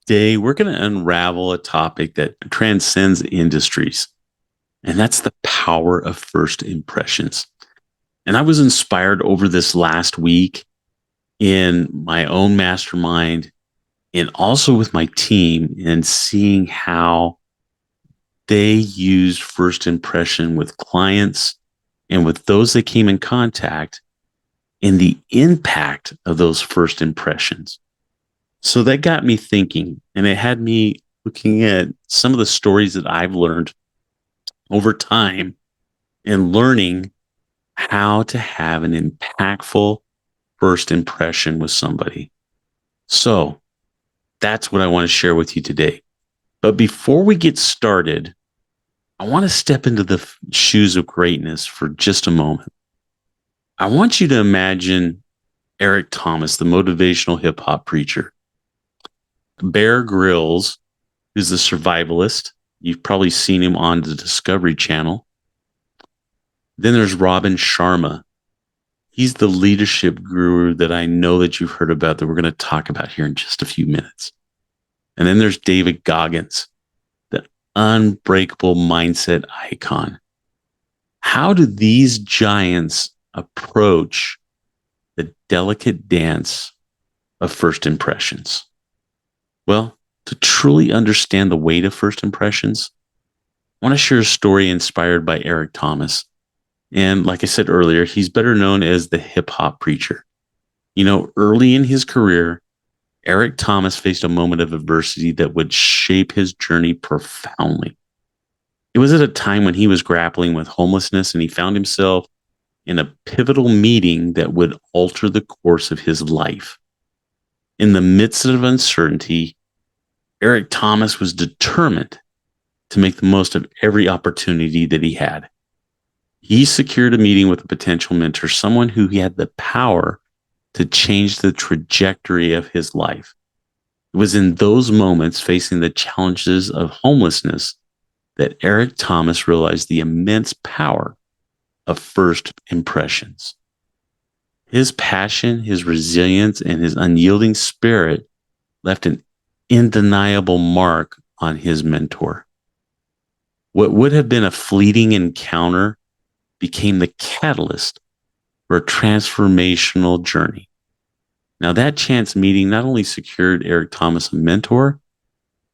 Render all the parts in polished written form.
Today, we're going to unravel a topic that transcends industries, and that's the power of first impressions. And I was inspired over this last week in my own mastermind and also with my team and seeing how they used first impression with clients and with those they came in contact and the impact of those first impressions. So that got me thinking, and it had me looking at some of the stories that I've learned over time and learning how to have an impactful first impression with somebody. So that's what I want to share with you today. But before we get started, I want to step into the shoes of greatness for just a moment. I want you to imagine Eric Thomas, the motivational hip hop preacher, Bear Grylls, who's the survivalist. You've probably seen him on the Discovery Channel. Then there's Robin Sharma. He's the leadership guru that I know that you've heard about that we're going to talk about here in just a few minutes. And then there's David Goggins, the unbreakable mindset icon. How do these giants approach the delicate dance of first impressions? Well, to truly understand the weight of first impressions, I want to share a story inspired by Eric Thomas. And like I said earlier, he's better known as the hip hop preacher. You know, early in his career, Eric Thomas faced a moment of adversity that would shape his journey profoundly. It was at a time when he was grappling with homelessness and he found himself in a pivotal meeting that would alter the course of his life. In the midst of uncertainty, Eric Thomas was determined to make the most of every opportunity that he had. He secured a meeting with a potential mentor, someone who he had the power to change the trajectory of his life. It was in those moments facing the challenges of homelessness that Eric Thomas realized the immense power of first impressions. His passion, his resilience, and his unyielding spirit left an undeniable mark on his mentor. What would have been a fleeting encounter became the catalyst for a transformational journey. Now, that chance meeting not only secured Eric Thomas a mentor,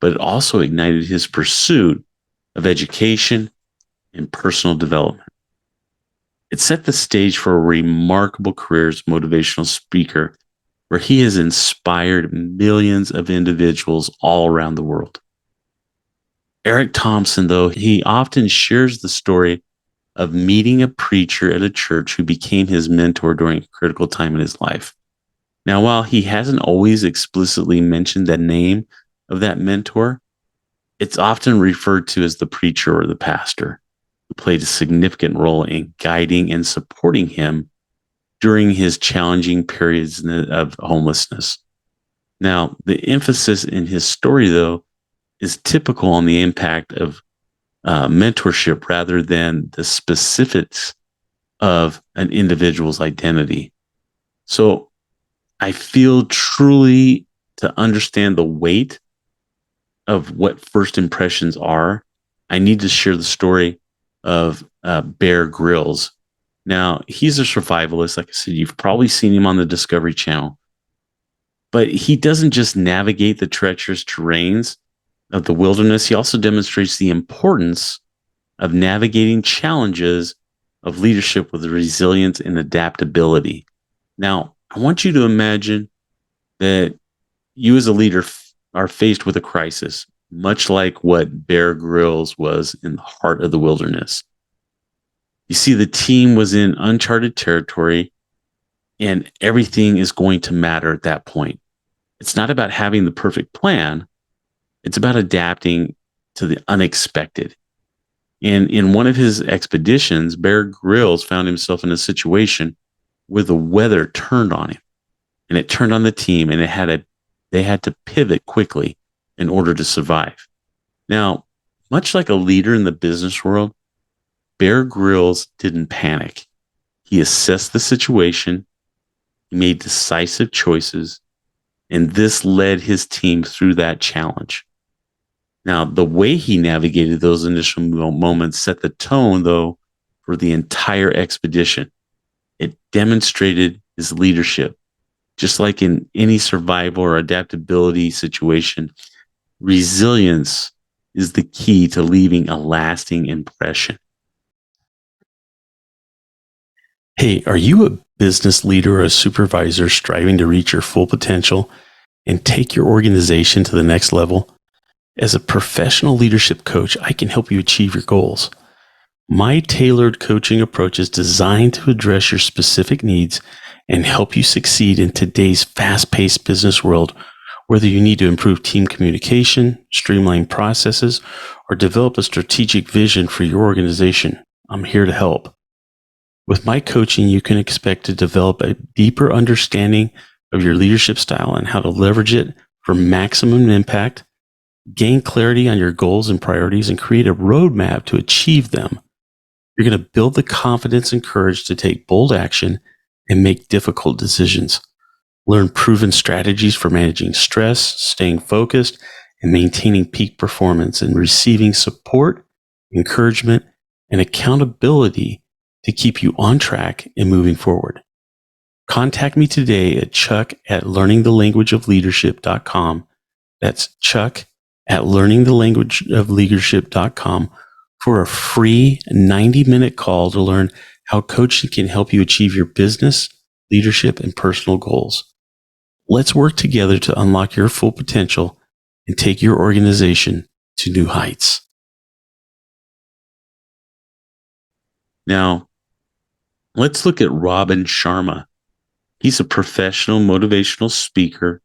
but it also ignited his pursuit of education and personal development. It set the stage for a remarkable career as motivational speaker, where he has inspired millions of individuals all around the world. Eric Thompson, though, he often shares the story of meeting a preacher at a church who became his mentor during a critical time in his life. Now, while he hasn't always explicitly mentioned the name of that mentor, it's often referred to as the preacher or the pastor, who played a significant role in guiding and supporting him during his challenging periods of homelessness. Now, the emphasis in his story, though, is typical on the impact of mentorship rather than the specifics of an individual's identity. So I feel truly to understand the weight of what first impressions are, I need to share the story of Bear Grylls. Now, he's a survivalist. Like I said, you've probably seen him on the Discovery Channel. But he doesn't just navigate the treacherous terrains of the wilderness, he also demonstrates the importance of navigating challenges of leadership with resilience and adaptability. Now, I want you to imagine that you as a leader are faced with a crisis, much like what Bear Grylls was in the heart of the wilderness. You see, the team was in uncharted territory, and everything is going to matter at that point. It's not about having the perfect plan. It's about adapting to the unexpected. And in one of his expeditions, Bear Grylls found himself in a situation where the weather turned on him, and it turned on the team, and they had to pivot quickly in order to survive. Now, much like a leader in the business world, Bear Grylls didn't panic. He assessed the situation, he made decisive choices, And this led his team through that challenge. Now, the way he navigated those initial moments set the tone, though, for the entire expedition. It demonstrated his leadership. Just like in any survival or adaptability situation, resilience is the key to leaving a lasting impression. Hey, are you a business leader or a supervisor striving to reach your full potential and take your organization to the next level? As a professional leadership coach, I can help you achieve your goals. My tailored coaching approach is designed to address your specific needs and help you succeed in today's fast-paced business world, whether you need to improve team communication, streamline processes, or develop a strategic vision for your organization. I'm here to help. With my coaching, you can expect to develop a deeper understanding of your leadership style and how to leverage it for maximum impact, gain clarity on your goals and priorities, and create a roadmap to achieve them. You're going to build the confidence and courage to take bold action and make difficult decisions. Learn proven strategies for managing stress, staying focused, and maintaining peak performance, and receiving support, encouragement, and accountability to keep you on track and moving forward. Contact me today at chuck@learningthelanguageofleadership.com. That's chuck@learningthelanguageofleadership.com for a free 90-minute call to learn how coaching can help you achieve your business, leadership, and personal goals. Let's work together to unlock your full potential and take your organization to new heights. Now, let's look at Robin Sharma. He's a professional motivational speaker,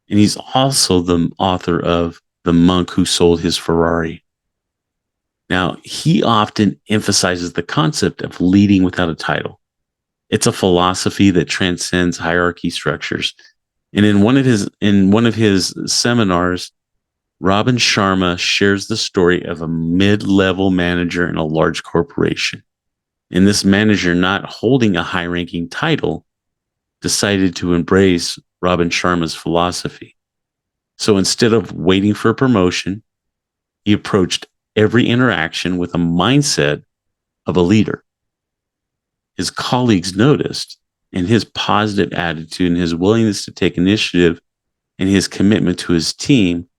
and he's also the author of The Monk Who Sold His Ferrari. Now, he often emphasizes the concept of leading without a title. It's a philosophy that transcends hierarchy structures. And in one of his seminars, Robin Sharma shares the story of a mid-level manager in a large corporation. And this manager, not holding a high-ranking title, decided to embrace Robin Sharma's philosophy. So instead of waiting for a promotion, he approached every interaction with a mindset of a leader. His colleagues noticed, and his positive attitude and his willingness to take initiative and his commitment to his team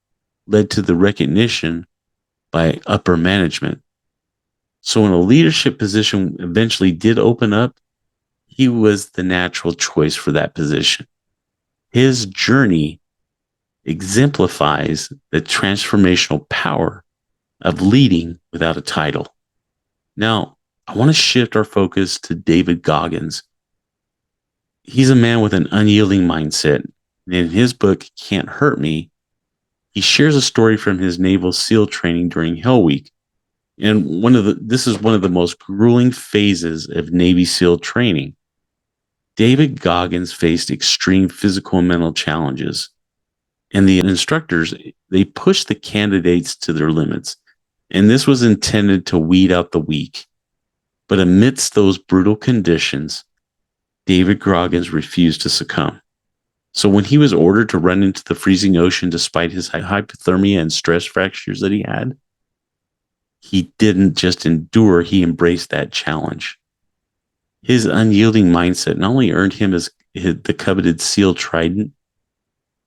led to the recognition by upper management. So when a leadership position eventually did open up, he was the natural choice for that position. His journey exemplifies the transformational power of leading without a title. Now, I want to shift our focus to David Goggins. He's a man with an unyielding mindset. And in his book, Can't Hurt Me, he shares a story from his Naval SEAL training during Hell Week. And this is one of the most grueling phases of Navy SEAL training. David Goggins faced extreme physical and mental challenges. And the instructors, they pushed the candidates to their limits. And this was intended to weed out the weak. But amidst those brutal conditions, David Goggins refused to succumb. So when he was ordered to run into the freezing ocean despite his hypothermia and stress fractures that he had, he didn't just endure, he embraced that challenge. His unyielding mindset not only earned him the coveted SEAL Trident,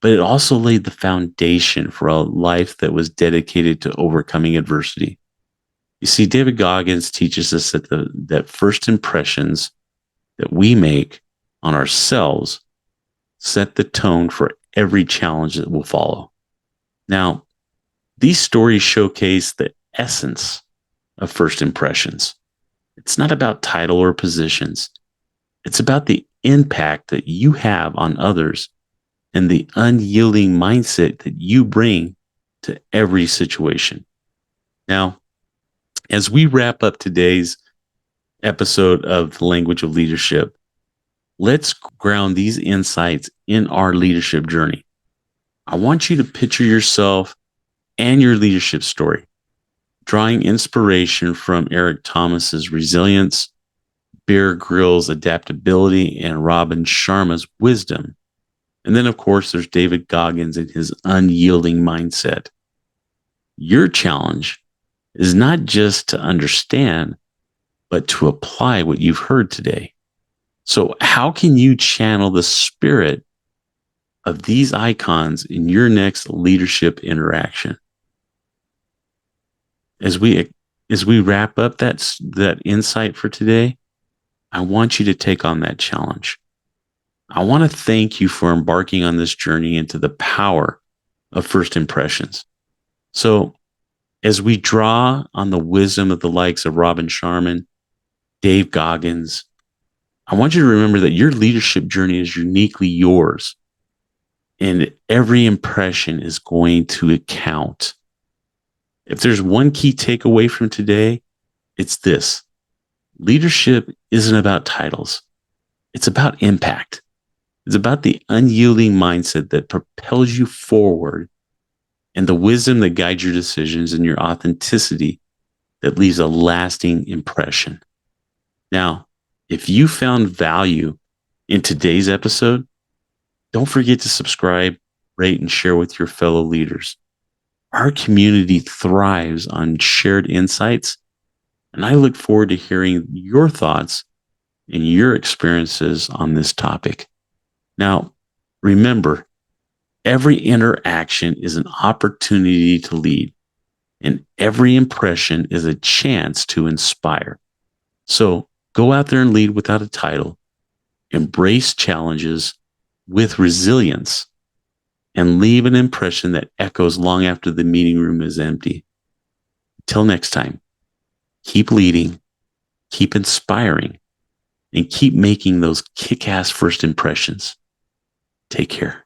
but it also laid the foundation for a life that was dedicated to overcoming adversity. You see, David Goggins teaches us that first impressions that we make on ourselves set the tone for every challenge that will follow. Now, these stories showcase the essence of first impressions. It's not about title or positions. It's about the impact that you have on others and the unyielding mindset that you bring to every situation. Now, as we wrap up today's episode of The Language of Leadership, let's ground these insights in our leadership journey. I want you to picture yourself and your leadership story, drawing inspiration from Eric Thomas's resilience, Grylls' adaptability, and Robin Sharma's wisdom. And then, of course, there's David Goggins and his unyielding mindset. Your challenge is not just to understand, but to apply what you've heard today. So, how can you channel the spirit of these icons in your next leadership interaction? As we wrap up that insight for today, I want you to take on that challenge. I want to thank you for embarking on this journey into the power of first impressions. So, as we draw on the wisdom of the likes of Robin Sharma, Dave Goggins, I want you to remember that your leadership journey is uniquely yours, and every impression is going to count. If there's one key takeaway from today, it's this: leadership isn't about titles, it's about impact. It's about the unyielding mindset that propels you forward, and the wisdom that guides your decisions, and your authenticity that leaves a lasting impression. Now, if you found value in today's episode, don't forget to subscribe, rate, and share with your fellow leaders. Our community thrives on shared insights, and I look forward to hearing your thoughts and your experiences on this topic. Now, remember, every interaction is an opportunity to lead, and every impression is a chance to inspire. So go out there and lead without a title, embrace challenges with resilience, and leave an impression that echoes long after the meeting room is empty. Till next time, keep leading, keep inspiring, and keep making those kick-ass first impressions. Take care.